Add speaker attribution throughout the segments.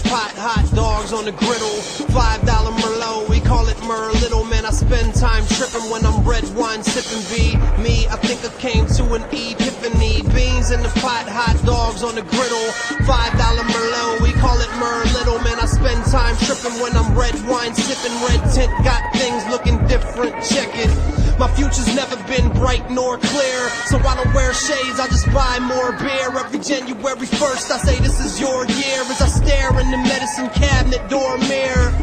Speaker 1: pot, hot dogs on the griddle, $5 Merlot, we call it Merlittle. Man, I spend time tripping when I'm red wine sipping. Be me, I think I came to an epiphany. Beans in the pot, hot dogs on the griddle, $5 Merlot, we call it Merlittle. Man, I spend time tripping when I'm red wine sipping. Red tint got things looking different, check it. My future's never been bright nor clear, so I don't wear shades, I just buy more beer. Every January 1st I say this is your year, as I stare in the medicine cabinet door mirror.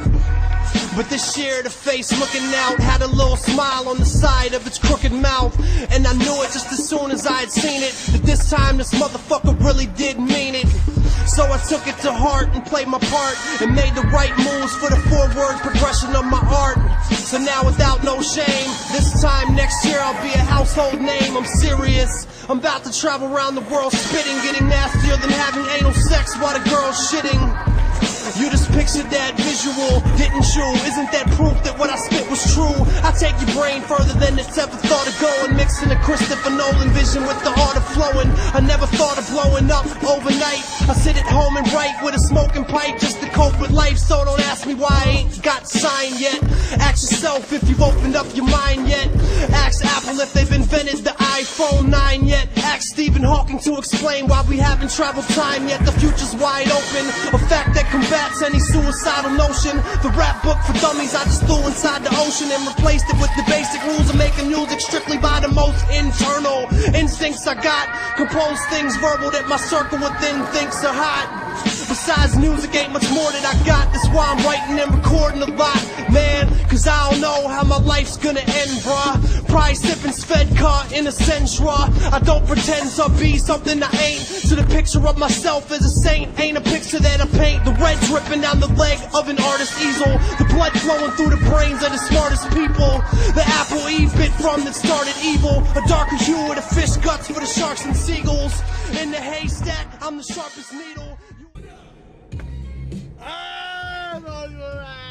Speaker 1: But this year the face looking out had a little smile on the side of its crooked mouth, and I knew it just as soon as I had seen it, that this time this motherfucker really did mean it. So I took it to heart and played my part, and made the right moves for the forward progression of my art. So now without no shame, this time next year I'll be a household name. I'm serious, I'm about to travel around the world spitting, getting nastier than having anal sex while the girl's shitting. You just pictured that visual, didn't you? Isn't that proof that what I spit was true? I take your brain further than it's ever thought of going, mixing a Christopher Nolan vision with the art of flowing. I never thought of blowing up overnight. I sit at home and write with a smoking pipe just to cope with life, so don't ask me why I ain't got signed yet. Ask yourself if you've opened up your mind yet. Ask Apple if they've invented the iPhone 9 yet. Ask Stephen Hawking to explain why we haven't traveled time yet. The future's wide open, a fact that combats any suicidal notion. The rap book for dummies I just threw inside the ocean and replaced it with the basic rules of making music strictly by the most internal instincts I got. Compose things verbal that my circle within thinks are hot. Besides music ain't much more that I got, that's why I'm writing and recording a lot, man. Cause I don't know how my life's gonna end, bruh. Probably sipping Svedka in a Sentra. I don't pretend to be something I ain't, so the picture of myself as a saint ain't a picture that I paint. The red dripping down the leg of an artist's easel, the blood flowing through the brains of the smartest people. The apple Eve bit from that started evil, a darker hue of the fish guts for the sharks and seagulls. In the haystack, I'm the sharpest needle.
Speaker 2: Ah, no,